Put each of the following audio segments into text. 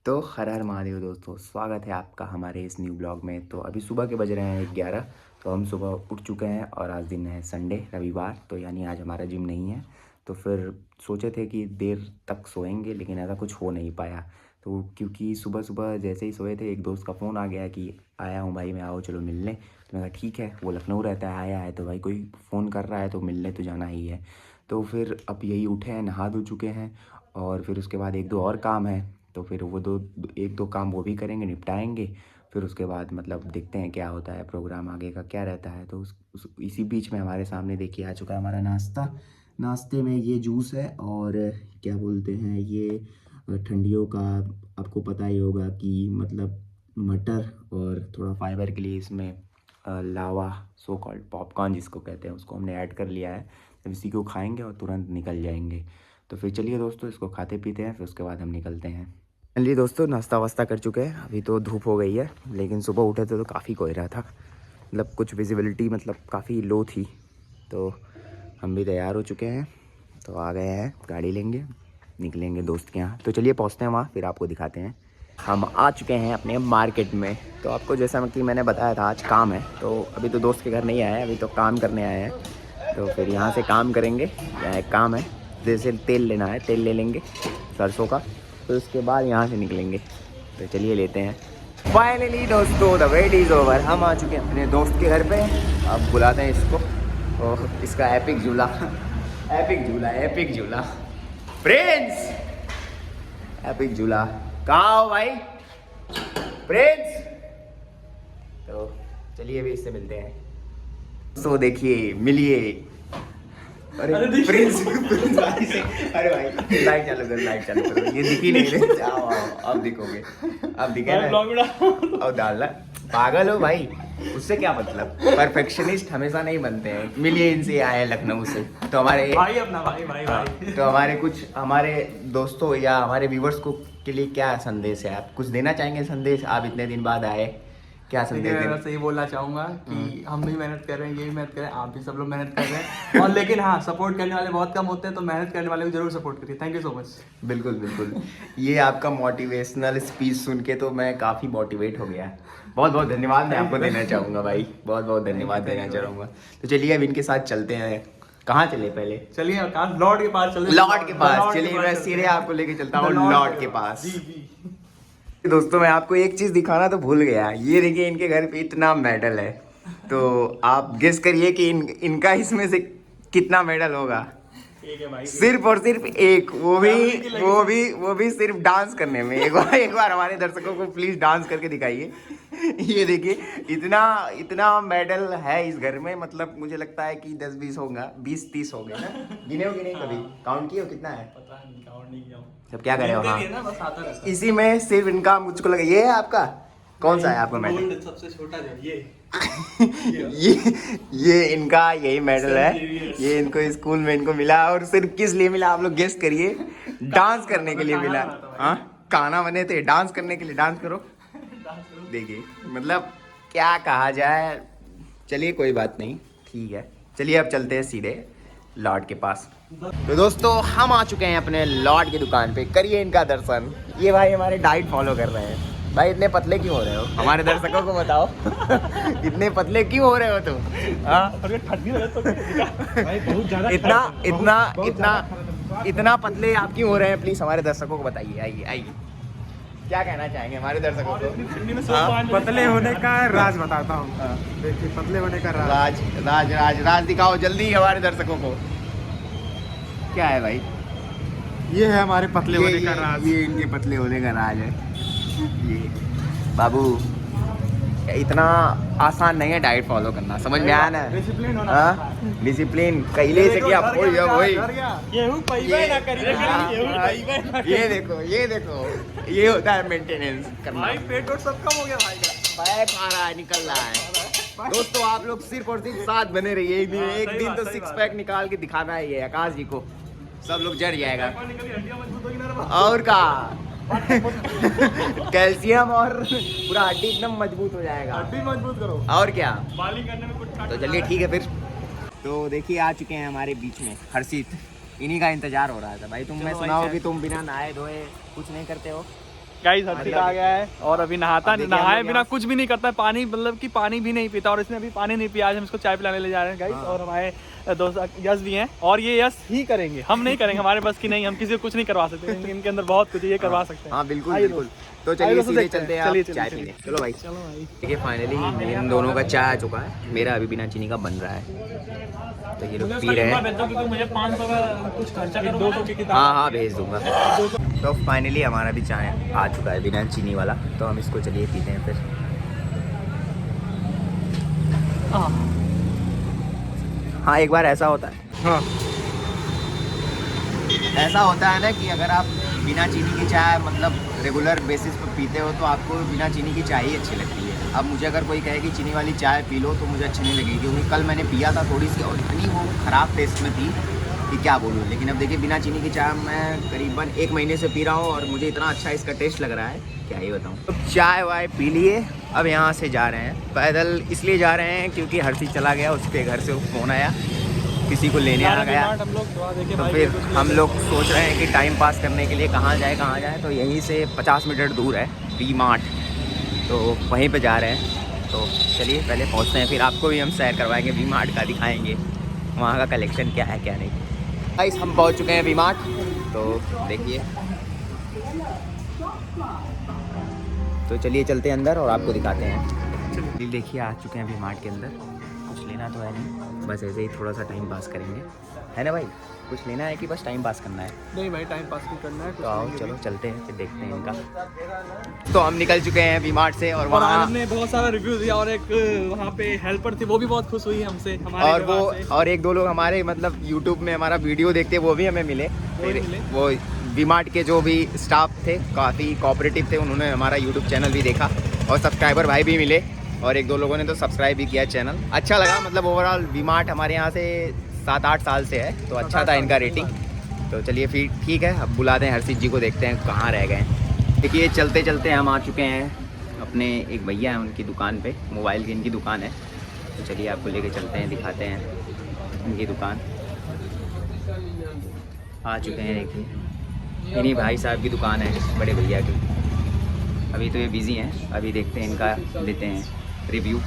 तो हर हर महादेव दोस्तों, स्वागत है आपका हमारे इस न्यू ब्लॉग में। तो अभी सुबह के बज रहे हैं 11। तो हम सुबह उठ चुके हैं और आज दिन है संडे, रविवार। तो यानी आज हमारा जिम नहीं है। तो फिर सोचे थे कि देर तक सोएंगे, लेकिन ऐसा कुछ हो नहीं पाया। तो क्योंकि सुबह सुबह जैसे ही सोए थे, एक दोस्त का फ़ोन आ गया कि आया हूँ भाई मैं, आओ चलो मिलने। तो मैं कहा ठीक है, वो लखनऊ रहता है, आया है तो भाई कोई फ़ोन कर रहा है तो मिलने तो जाना ही है। तो फिर अब यही उठे हैं, नहा धो चुके हैं और फिर उसके बाद एक दो और काम है। तो फिर वो एक दो काम वो भी करेंगे, निपटाएंगे। फिर उसके बाद मतलब देखते हैं क्या होता है, प्रोग्राम आगे का क्या रहता है। तो इसी बीच में हमारे सामने देखिए आ चुका है हमारा नाश्ता। नाश्ते में ये जूस है और क्या बोलते हैं ये ठंडियों का, आपको पता ही होगा कि मतलब मटर और थोड़ा फाइबर के लिए इसमें लावा, सो कॉल्ड पॉपकॉर्न जिसको कहते हैं, उसको हमने ऐड कर लिया है। अब इसी को खाएंगे और तुरंत निकल जाएंगे। तो फिर चलिए दोस्तों, इसको खाते पीते हैं, फिर उसके बाद हम निकलते हैं। चलिए दोस्तों, नाश्ता वास्ता कर चुके हैं। अभी तो धूप हो गई है, लेकिन सुबह उठे थे तो काफ़ी कोहरा था। मतलब कुछ विजिबिलिटी मतलब काफ़ी लो थी। तो हम भी तैयार हो चुके हैं, तो आ गए हैं, गाड़ी लेंगे, निकलेंगे दोस्त के यहाँ। तो चलिए पहुँचते हैं वहाँ, फिर आपको दिखाते हैं। हम आ चुके हैं अपने मार्केट में। तो आपको जैसा कि मैंने बताया था, आज काम है। तो अभी तो दोस्त के घर नहीं आए हैं, अभी तो काम करने आए हैं। तो फिर यहाँ से काम करेंगे। यहाँ एक काम है, जैसे तेल लेना है, तेल ले लेंगे सरसों का। तो उसके बाद यहाँ से निकलेंगे। तो चलिए लेते हैं। फाइनली दोस्तों, द वेट इज़ ओवर। हम आ चुके हैं अपने दोस्त के घर पे। अब बुलाते हैं इसको, और इसका एपिक झूला, एपिक झूला, एपिक झूला, प्रिंस, एपिक झूला। कहाँ हो भाई प्रिंस? तो चलिए अभी इससे मिलते हैं। सो देखिए, मिलिए। अरे प्रिंस, प्रिंस भाई से। अरे भाई लाइट चालू करो, लाइट चालू करो। ये दिख ही नहीं रहे। आओ आओ, अब दिखोगे, अब दिखे ना। अब डालना, पागल हो भाई, उससे क्या मतलब। परफेक्शनिस्ट हमेशा नहीं बनते हैं। मिलिए इनसे, आए लखनऊ से। तो हमारे भाई अपना भाई भाई भाई। तो हमारे कुछ हमारे दोस्तों या हमारे व्यूवर्स को के लिए क्या संदेश है, आप कुछ देना चाहेंगे संदेश? आप इतने दिन बाद आए, क्या संदेश मैं देना? बस यही बोलना चाहूंगा कि हम भी मेहनत कर रहे हैं, ये भी मेहनत कर रहे हैं, आप भी सब लोग मेहनत कर रहे हैं। और लेकिन हाँ, सपोर्ट करने वाले बहुत कम होते हैं, तो मेहनत करने वाले को जरूर सपोर्ट करिए। Thank you so much. बिल्कुल बिल्कुल। ये आपका मोटिवेशनल स्पीच सुन के तो मैं काफ़ी मोटिवेट हो गया। बहुत बहुत धन्यवाद मैं आपको देना चाहूँगा भाई, बहुत बहुत धन्यवाद देना चाहूँगा। तो चलिए अब इनके साथ चलते हैं। कहाँ चले पहले? चलिए आकाश, लॉर्ड के पास चलते हैं। लॉर्ड के पास चलिए, मैं सीधे आपको लेके चलता हूँ लॉर्ड के पास। जी जी। दोस्तों मैं आपको एक चीज़ दिखाना तो भूल गया। ये देखिए, इनके घर पे इतना मेडल है। तो आप गेस करिए कि इनका इसमें से कितना मेडल होगा। ठीक है भाई। सिर्फ और सिर्फ एक, वो भी सिर्फ डांस करने में। एक बार हमारे दर्शकों को प्लीज डांस करके दिखाइए। ये देखिए, इतना इतना मेडल है इस घर में। मतलब मुझे लगता है कि 10-20 होगा, 20-30 हो गए ना। गिने हो कि नहीं कभी? काउंट किए हो कितना है? पता नहीं, काउंट नहीं किया हूँ। सब क्या करे हो? गिनते हाँ, नहीं है ना, बस आता रहता है। इसी में सिर्फ इनका मुझको लगा। ये है आपका? कौन सा है आपका मेडल? गोल्ड सबसे छोटा जो ये ये इनका यही मेडल है। ये इनको स्कूल में इनको मिला, और सिर्फ किस लिए मिला आप लोग गेस करिए? डांस करने के लिए मिला। हाँ, गाना बने थे, डांस करने के लिए। डांस करो। देखिए मतलब क्या कहा जाए। चलिए कोई बात नहीं, ठीक है। चलिए अब चलते हैं सीधे लॉर्ड के पास। तो दोस्तों हम आ चुके हैं अपने लॉर्ड की दुकान पे। करिए इनका दर्शन। ये भाई हमारे डाइट फॉलो कर रहे हैं। भाई इतने पतले क्यों हो रहे हो? हमारे दर्शकों को बताओ। इतने पतले क्यों हो रहे हो तुम? हाँ, इतना इतना इतना इतना पतले आप क्यों हो रहे हैं? प्लीज हमारे दर्शकों को बताइए। आइए आइए, क्या कहना चाहेंगे हमारे दर्शकों को? हाँ? पतले होने का राज बताता हूँ। देखिए, पतले होने का राज। राज राज राज राज दिखाओ जल्दी हमारे दर्शकों को। क्या है भाई? ये है हमारे पतले होने का राज। ये इनके पतले होने का राज है। ये बाबू, इतना आसान नहीं है डाइट फॉलो करना, समझ में आया ना? डिसिप्लिन होना। हाँ, डिसिप्लिन कैले से क्या? वही ये देखो, ये देखो, ये होता है मेंटेनेंस करना। भाई पेट और सब कम हो गया भाई का। पैक आ रहा है, निकल रहा है। दोस्तों आप लोग सिर्फ और सिर्फ साथ बने रहिए। एक दिन तो 6 पैक निकाल के दिखाना है ये आकाश जी को, सब लोग जड़ जाएगा। और का कैल्शियम और पूरा हड्डी एकदम मजबूत हो जाएगा। हड्डी मजबूत करो। और क्या? बालिंग करने में कुछ तो चलिए ठीक है फिर। तो देखिए आ चुके हैं हमारे बीच में हर्षित। इन्हीं का इंतजार हो रहा था भाई। तुम, मैं सुना हो कि तुम बिना नहाए धोए कुछ नहीं करते हो। गाइस हर्षित आ गया है और अभी नहाता अब देखिए हम नहाए लोग बिना यहाँ- कुछ भी नहीं करता है, पानी मतलब कि पानी भी नहीं पीता, और इसने अभी पानी नहीं पिया। आज हम इसको चाय पिलाने ले जा रहे हैं गाइस। हाँ। और हमारे दोस्त यश भी हैं, और ये यश ही करेंगे, हम नहीं करेंगे, हमारे बस की नहीं, हम किसी को कुछ नहीं करवा सकते, इनके अंदर बहुत कुछ है, ये करवा सकते हैं। हाँ बिल्कुल आइए बिल्कुल। दोस्त। तो आइए चलिए दोस्तों, सीधे देखते हैं। चलते हैं, चलिए, आप चलिए, चाय चलिए। पीने। चलो भाई। चलो भाई। देखिए फाइनली इन दोनों का चाय आ चुका है, मेरा अभी बिना चीनी का बन रहा है, तो ये लोग पी रहे हैं। मुझे 500 का कुछ खर्चा करो, 200 की किताब। हाँ हाँ भेज दूंगा। तो फाइनली हमारा भी चाय आ चुका है बिना चीनी वाला, तो हम इसको चलिए पीते हैं फिर। हाँ एक बार ऐसा होता है, हाँ ऐसा होता है ना कि अगर आप बिना चीनी की चाय मतलब रेगुलर बेसिस पर पीते हो तो आपको बिना चीनी की चाय ही अच्छी लगती है। अब मुझे अगर कोई कहे कि चीनी वाली चाय पी लो तो मुझे अच्छी नहीं लगेगी, क्योंकि कल मैंने पिया था थोड़ी सी और इतनी वो ख़राब टेस्ट में थी कि क्या बोलूँ। लेकिन अब देखिए बिना चीनी की चाय मैं करीबन 1 महीने से पी रहा हूँ और मुझे इतना अच्छा इसका टेस्ट लग रहा है, क्या ही बताऊँ। तो चाय वाय पी लिए, अब यहाँ से जा रहे हैं पैदल। इसलिए जा रहे हैं क्योंकि हर्षित चला गया, उसके घर से फ़ोन आया, किसी को लेने आ गया। हम लोग तो फिर हम लोग सोच रहे हैं कि टाइम पास करने के लिए कहाँ जाए। तो यहीं से 50 मीटर दूर है वी मार्ट, तो वहीं पे जा रहे हैं। तो चलिए पहले पहुँचते हैं, फिर आपको भी हम सैर करवाएंगे, वी मार्ट का दिखाएंगे वहाँ का कलेक्शन क्या है क्या नहीं। गाइस हम पहुँच चुके हैं वी मार्ट, तो देखिए। तो चलिए चलते हैं अंदर और आपको दिखाते हैं। देखिए आ चुके हैं वी मार्ट के अंदर। कुछ लेना तो है नहीं, बस ऐसे ही थोड़ा सा टाइम पास करेंगे, है ना भाई? कुछ लेना है कि बस टाइम पास करना है? नहीं भाई, टाइम पास नहीं करना है। तो आओ चलो चलते हैं, फिर देखते हैं इनका। तो हम निकल चुके हैं वी मार्ट से और और वहाँ हमने बहुत सारा रिव्यू दिया, और एक वहाँ पे हेल्पर थी, वो भी बहुत खुश हुई हमसे, हमारे और वो व्यवहार से। और 1-2 लोग हमारे मतलब यूट्यूब में हमारा वीडियो देखते वो भी हमें मिले। फिर वो वी मार्ट के जो भी स्टाफ थे काफ़ी कोऑपरेटिव थे, उन्होंने हमारा यूट्यूब चैनल भी देखा और सब्सक्राइबर भाई भी मिले, और 1-2 लोगों ने तो सब्सक्राइब भी किया चैनल। अच्छा लगा, मतलब ओवरऑल वी मार्ट हमारे यहाँ से 7-8 साल से है, तो अच्छा था इनका रेटिंग। तो चलिए फिर ठीक है, अब बुलाते हैं हर्षित जी को, देखते हैं कहाँ रह गए। देखिए चलते चलते हम आ चुके हैं अपने एक भैया हैं उनकी दुकान पे, मोबाइल की इनकी दुकान है। तो चलिए आपको लेके चलते हैं, दिखाते हैं इनकी दुकान। आ चुके हैं, देखिए इन्हीं भाई साहब की दुकान है, बड़े भैया की। अभी तो ये बिज़ी हैं, अभी देखते हैं इनका, लेते हैं रिव्यू।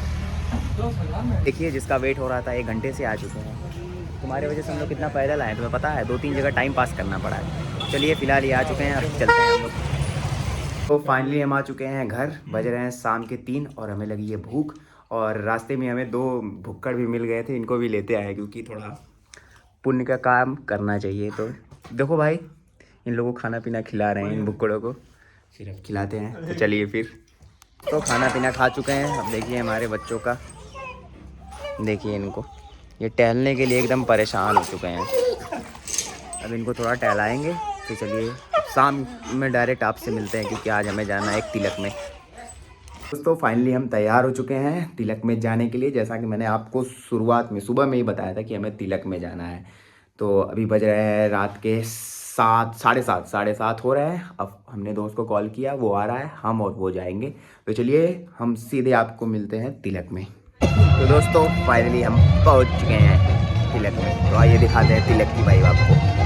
देखिए जिसका वेट हो रहा था 1 घंटे से आ चुके हैं। तुम्हारे वजह से हम लोग कितना पैदल आए तुम्हें पता है, 2-3 जगह टाइम पास करना पड़ा है। चलिए फ़िलहाल ये आ चुके हैं, अब चलते हैं हम लोग। तो फाइनली हम आ चुके हैं घर, बज रहे हैं शाम के 3 और हमें लगी है भूख, और रास्ते में हमें 2 भुक्कड़ भी मिल गए थे, इनको भी लेते आए क्योंकि थोड़ा पुण्य का काम करना चाहिए। तो देखो भाई इन लोगों को खाना पीना खिला रहे हैं, इन भुक्कड़ों को, फिर अब खिलाते हैं। तो चलिए फिर, तो खाना पीना खा चुके हैं। अब देखिए हमारे बच्चों का, देखिए इनको, ये टहलने के लिए एकदम परेशान हो चुके हैं। अब इनको थोड़ा टहलाएंगे, तो चलिए शाम में डायरेक्ट आपसे मिलते हैं, क्योंकि आज हमें जाना है एक तिलक में। दोस्तों फाइनली हम तैयार हो चुके हैं तिलक में जाने के लिए, जैसा कि मैंने आपको शुरुआत में सुबह में ही बताया था कि हमें तिलक में जाना है। तो अभी बज रहे हैं रात के 7, साढ़े 7 हो रहे हैं। अब हमने दोस्त को कॉल किया, वो आ रहा है, हम और वो जाएंगे। तो चलिए हम सीधे आपको मिलते हैं तिलक में। तो दोस्तों फाइनली हम पहुंच चुके हैं तिलक में, तो आइए दिखाते हैं तिलक की वाइब आपको।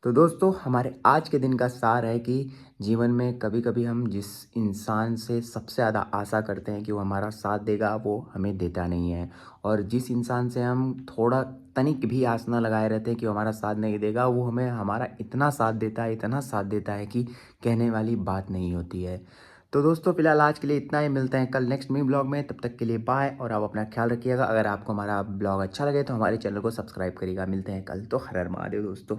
तो दोस्तों हमारे आज के दिन का सार है कि जीवन में कभी कभी हम जिस इंसान से सबसे ज़्यादा आशा करते हैं कि वो हमारा साथ देगा, वो हमें देता नहीं है। और जिस इंसान से हम थोड़ा तनिक भी आस ना लगाए रहते हैं कि वो हमारा साथ नहीं देगा, वो हमें हमारा इतना साथ देता है, इतना साथ देता है कि कहने वाली बात नहीं होती है। तो दोस्तों फिलहाल आज के लिए इतना ही, मिलते हैं कल नेक्स्ट मिनी ब्लॉग में। तब तक के लिए बाय, और आप अपना ख्याल रखिएगा। अगर आपको हमारा ब्लॉग अच्छा लगे तो हमारे चैनल को सब्सक्राइब करिएगा। मिलते हैं कल, तो हर हर महादेव दोस्तों।